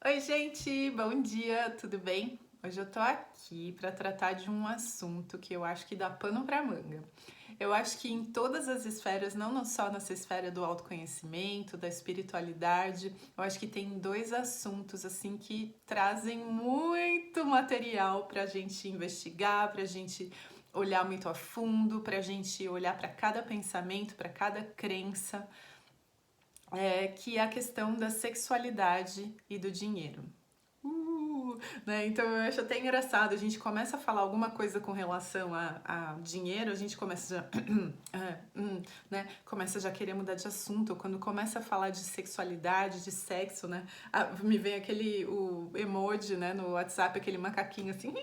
Oi, gente, bom dia, tudo bem? Hoje eu tô aqui para tratar de um assunto que eu acho que dá pano para manga. Eu acho que em todas as esferas, não só nessa esfera do autoconhecimento, da espiritualidade, eu acho que tem dois assuntos assim que trazem muito material para a gente investigar, para a gente olhar muito a fundo, para a gente olhar para cada pensamento, para cada crença, que é a questão da sexualidade e do dinheiro. Né? Então eu acho até engraçado, a gente começa a falar alguma coisa com relação a dinheiro, a gente começa já, né? Começa já a querer mudar de assunto. Quando começa a falar de sexualidade, de sexo, né? Me vem o emoji, né, no WhatsApp, aquele macaquinho assim,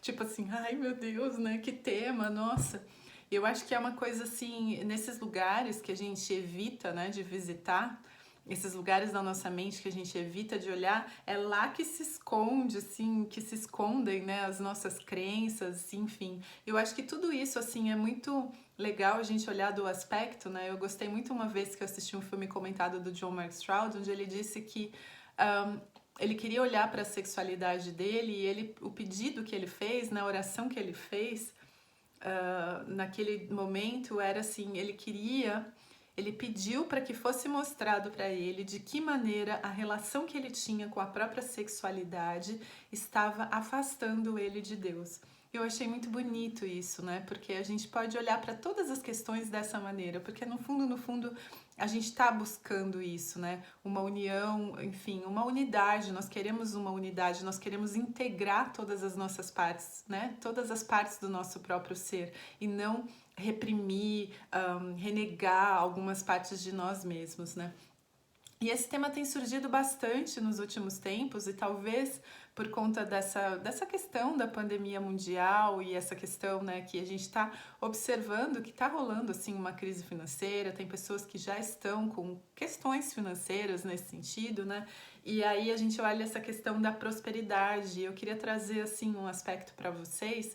tipo assim, ai meu Deus, né? Que tema, nossa. Eu acho que é uma coisa assim, nesses lugares que a gente evita, né, de visitar, esses lugares da nossa mente que a gente evita de olhar, é lá que se esconde, assim, que se escondem, né, as nossas crenças, enfim. Eu acho que tudo isso, assim, é muito legal a gente olhar do aspecto, né? Eu gostei muito uma vez que eu assisti um filme comentado do John Mark Stroud, onde ele disse que um, ele queria olhar para a sexualidade dele e o pedido que ele fez, na oração que ele fez, naquele momento era assim, ele pediu para que fosse mostrado para ele de que maneira a relação que ele tinha com a própria sexualidade estava afastando ele de Deus. Eu achei muito bonito isso, né? Porque a gente pode olhar para todas as questões dessa maneira, porque no fundo, a gente está buscando isso, né? Uma união, enfim, uma unidade. Nós queremos uma unidade, nós queremos integrar todas as nossas partes, né? Todas as partes do nosso próprio ser e não reprimir, renegar algumas partes de nós mesmos, né? E esse tema tem surgido bastante nos últimos tempos e talvez por conta dessa questão da pandemia mundial e essa questão, né, que a gente está observando que está rolando assim uma crise financeira, tem pessoas que já estão com questões financeiras nesse sentido, né? E aí a gente olha essa questão da prosperidade. Eu queria trazer assim um aspecto para vocês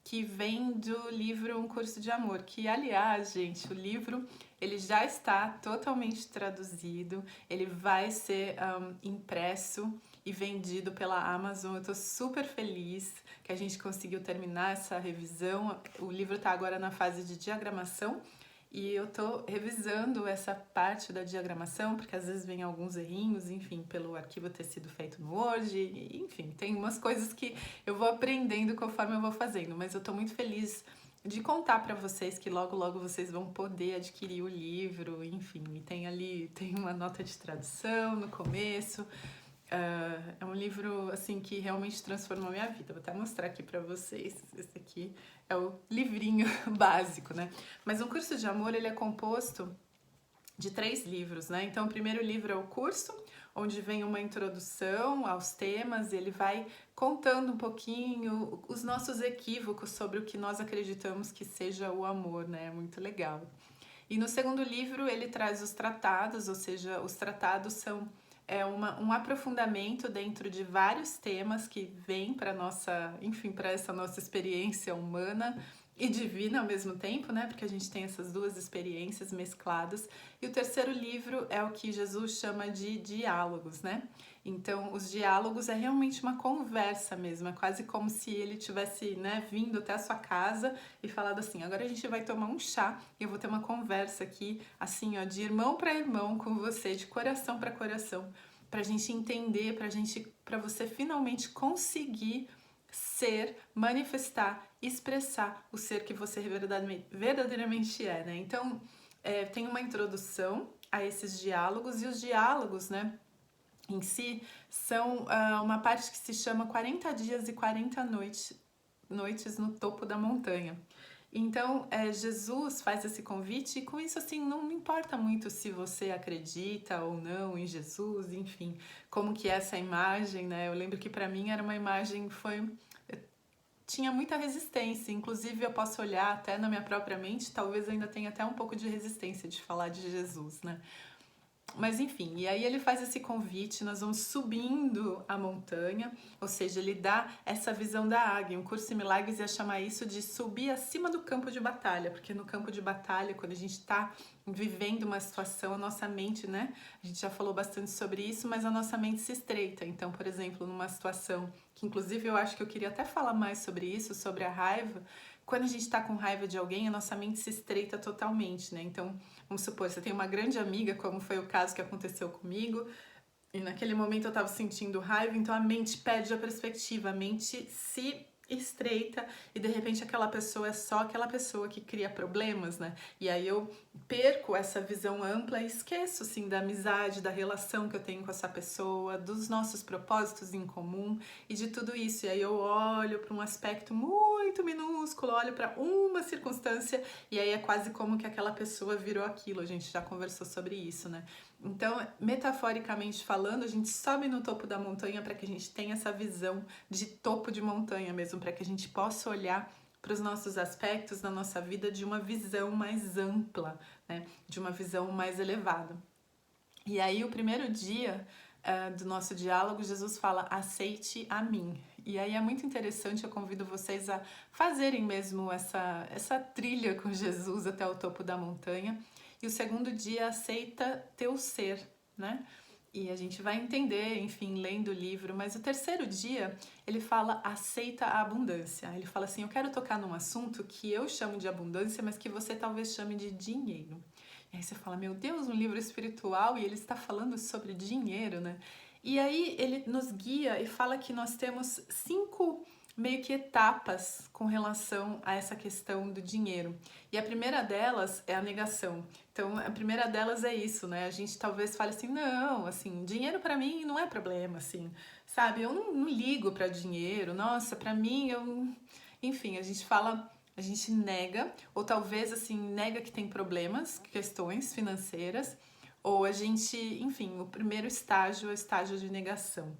que vem do livro Um Curso de Amor, que aliás, gente, o livro ele já está totalmente traduzido, ele vai ser impresso e vendido pela Amazon. Eu tô super feliz que a gente conseguiu terminar essa revisão. O livro está agora na fase de diagramação e eu tô revisando essa parte da diagramação, porque às vezes vem alguns errinhos, enfim, pelo arquivo ter sido feito no Word, enfim, tem umas coisas que eu vou aprendendo conforme eu vou fazendo, mas eu tô muito feliz de contar para vocês que logo logo vocês vão poder adquirir o livro, enfim, e tem uma nota de tradução no começo. É um livro assim que realmente transformou a minha vida. Vou até mostrar aqui para vocês. Esse aqui é o livrinho básico, né? Mas um curso de amor ele é composto de 3 livros, né? Então, o primeiro livro é o curso, onde vem uma introdução aos temas, ele vai contando um pouquinho os nossos equívocos sobre o que nós acreditamos que seja o amor, né? É muito legal. E no segundo livro ele traz os tratados, ou seja, os tratados são um aprofundamento dentro de vários temas que vêm para nossa, enfim, para essa nossa experiência humana e divina ao mesmo tempo, né? Porque a gente tem essas duas experiências mescladas. E o terceiro livro é o que Jesus chama de diálogos, né? Então, os diálogos é realmente uma conversa mesmo, é quase como se ele tivesse, né, vindo até a sua casa e falado assim: agora a gente vai tomar um chá e eu vou ter uma conversa aqui, assim, ó, de irmão para irmão com você, de coração para coração, pra gente entender, para você finalmente conseguir ser, manifestar, expressar o ser que você verdadeiramente é, né? Então, tem uma introdução a esses diálogos e os diálogos, né? Em si, são uma parte que se chama 40 dias e 40 noites no topo da montanha. Então, Jesus faz esse convite e com isso, assim, não importa muito se você acredita ou não em Jesus, enfim, como que é essa imagem, né? Eu lembro que para mim era uma imagem, tinha muita resistência, inclusive eu posso olhar até na minha própria mente, talvez eu ainda tenha até um pouco de resistência de falar de Jesus, né? Mas enfim, e aí ele faz esse convite, nós vamos subindo a montanha, ou seja, ele dá essa visão da águia. Um curso em milagres ia chamar isso de subir acima do campo de batalha, porque no campo de batalha, quando a gente está vivendo uma situação, a nossa mente, né? A gente já falou bastante sobre isso, mas a nossa mente se estreita. Então, por exemplo, numa situação que inclusive eu acho que eu queria até falar mais sobre isso, sobre a raiva, quando a gente está com raiva de alguém, a nossa mente se estreita totalmente, né? Então, vamos supor, você tem uma grande amiga, como foi o caso que aconteceu comigo, e naquele momento eu estava sentindo raiva, então a mente perde a perspectiva, a mente se estreita e de repente aquela pessoa é só aquela pessoa que cria problemas, né? E aí eu perco essa visão ampla e esqueço, assim, da amizade, da relação que eu tenho com essa pessoa, dos nossos propósitos em comum e de tudo isso. E aí eu olho para um aspecto muito minúsculo, olho para uma circunstância e aí é quase como que aquela pessoa virou aquilo. A gente já conversou sobre isso, né? Então, metaforicamente falando, a gente sobe no topo da montanha para que a gente tenha essa visão de topo de montanha mesmo, para que a gente possa olhar para os nossos aspectos da nossa vida de uma visão mais ampla, né? De uma visão mais elevada. E aí, o primeiro dia do nosso diálogo, Jesus fala: aceite a mim. E aí é muito interessante, eu convido vocês a fazerem mesmo essa trilha com Jesus até o topo da montanha. E o segundo dia, aceita teu ser, né? E a gente vai entender, enfim, lendo o livro. Mas o terceiro dia, ele fala, aceita a abundância. Ele fala assim, eu quero tocar num assunto que eu chamo de abundância, mas que você talvez chame de dinheiro. E aí você fala, meu Deus, um livro espiritual e ele está falando sobre dinheiro, né? E aí ele nos guia e fala que nós temos 5 meio que etapas com relação a essa questão do dinheiro. E a primeira delas é a negação. Então, a primeira delas é isso, né? A gente talvez fale assim, não, assim, dinheiro para mim não é problema, assim, sabe? Eu não ligo para dinheiro, nossa, para mim eu... Enfim, a gente fala, a gente nega, ou talvez, assim, nega que tem problemas, questões financeiras, ou a gente, enfim, o primeiro estágio é o estágio de negação,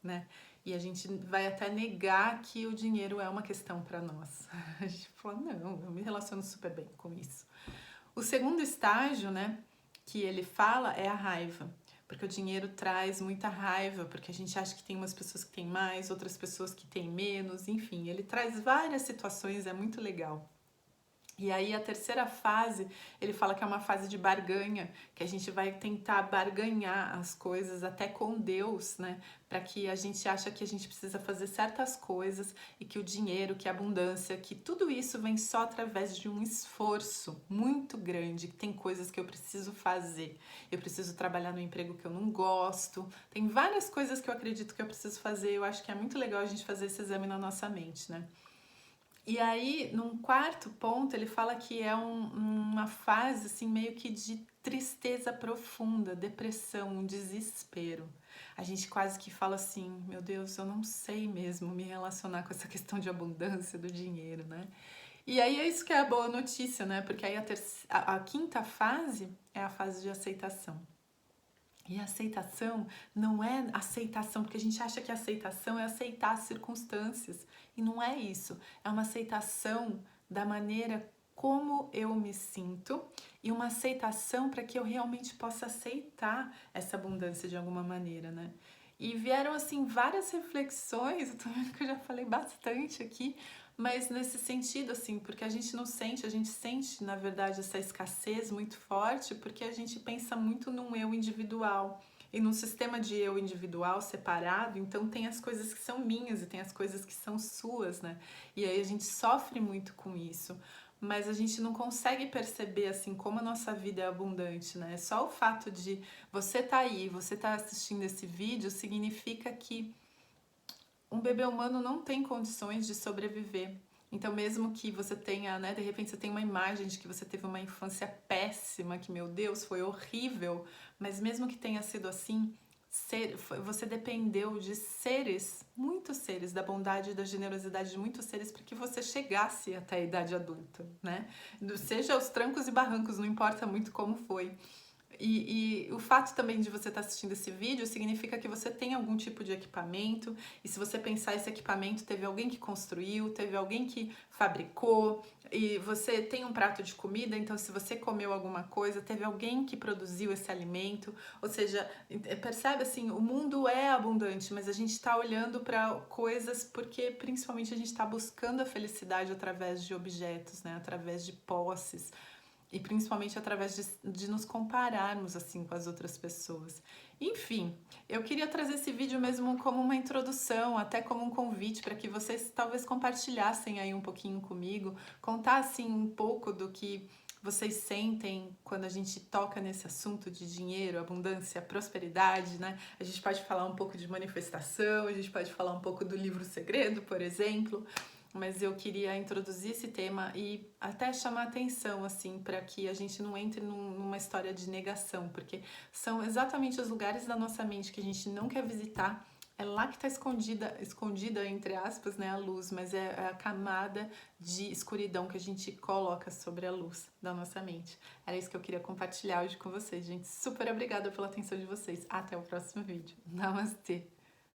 né? E a gente vai até negar que o dinheiro é uma questão para nós. A gente fala, não, eu me relaciono super bem com isso. O segundo estágio, né, que ele fala é a raiva. Porque o dinheiro traz muita raiva, porque a gente acha que tem umas pessoas que têm mais, outras pessoas que têm menos, enfim, ele traz várias situações, é muito legal. E aí a terceira fase, ele fala que é uma fase de barganha, que a gente vai tentar barganhar as coisas até com Deus, né? Para que a gente acha que a gente precisa fazer certas coisas e que o dinheiro, que a abundância, que tudo isso vem só através de um esforço muito grande, que tem coisas que eu preciso fazer. Eu preciso trabalhar no emprego que eu não gosto. Tem várias coisas que eu acredito que eu preciso fazer. Eu acho que é muito legal a gente fazer esse exame na nossa mente, né? E aí, num quarto ponto, ele fala que é uma fase assim meio que de tristeza profunda, depressão, um desespero. A gente quase que fala assim, meu Deus, eu não sei mesmo me relacionar com essa questão de abundância do dinheiro, né? E aí é isso que é a boa notícia, né? Porque aí a quinta fase é a fase de aceitação. E a aceitação não é aceitação, porque a gente acha que a aceitação é aceitar as circunstâncias. E não é isso. É uma aceitação da maneira como eu me sinto e uma aceitação para que eu realmente possa aceitar essa abundância de alguma maneira, né? E vieram, assim, várias reflexões, eu tô vendo que eu já falei bastante aqui, mas nesse sentido, assim, porque a gente não sente, a gente sente, na verdade, essa escassez muito forte, porque a gente pensa muito num eu individual. E num sistema de eu individual separado, então tem as coisas que são minhas e tem as coisas que são suas, né? E aí a gente sofre muito com isso, mas a gente não consegue perceber, assim, como a nossa vida é abundante, né? Só o fato de você tá aí, você tá assistindo esse vídeo, significa que um bebê humano não tem condições de sobreviver. Então, mesmo que você tenha, né, de repente você tem uma imagem de que você teve uma infância péssima, que, meu Deus, foi horrível, mas mesmo que tenha sido assim, você dependeu de seres, muitos seres, da bondade e da generosidade de muitos seres para que você chegasse até a idade adulta, né? Seja aos trancos e barrancos, não importa muito como foi. E o fato também de você estar assistindo esse vídeo significa que você tem algum tipo de equipamento, e se você pensar esse equipamento, teve alguém que construiu, teve alguém que fabricou, e você tem um prato de comida, então se você comeu alguma coisa, teve alguém que produziu esse alimento, ou seja, percebe assim, o mundo é abundante, mas a gente está olhando para coisas porque principalmente a gente está buscando a felicidade através de objetos, né? Através de posses e principalmente através de nos compararmos assim com as outras pessoas. Enfim, eu queria trazer esse vídeo mesmo como uma introdução, até como um convite para que vocês talvez compartilhassem aí um pouquinho comigo, contar assim um pouco do que vocês sentem quando a gente toca nesse assunto de dinheiro, abundância, prosperidade, né? A gente pode falar um pouco de manifestação, a gente pode falar um pouco do livro Segredo, por exemplo, mas eu queria introduzir esse tema e até chamar atenção, assim, para que a gente não entre numa história de negação, porque são exatamente os lugares da nossa mente que a gente não quer visitar. É lá que está escondida, entre aspas, né, a luz, mas é a camada de escuridão que a gente coloca sobre a luz da nossa mente. Era isso que eu queria compartilhar hoje com vocês, gente. Super obrigada pela atenção de vocês. Até o próximo vídeo. Namastê!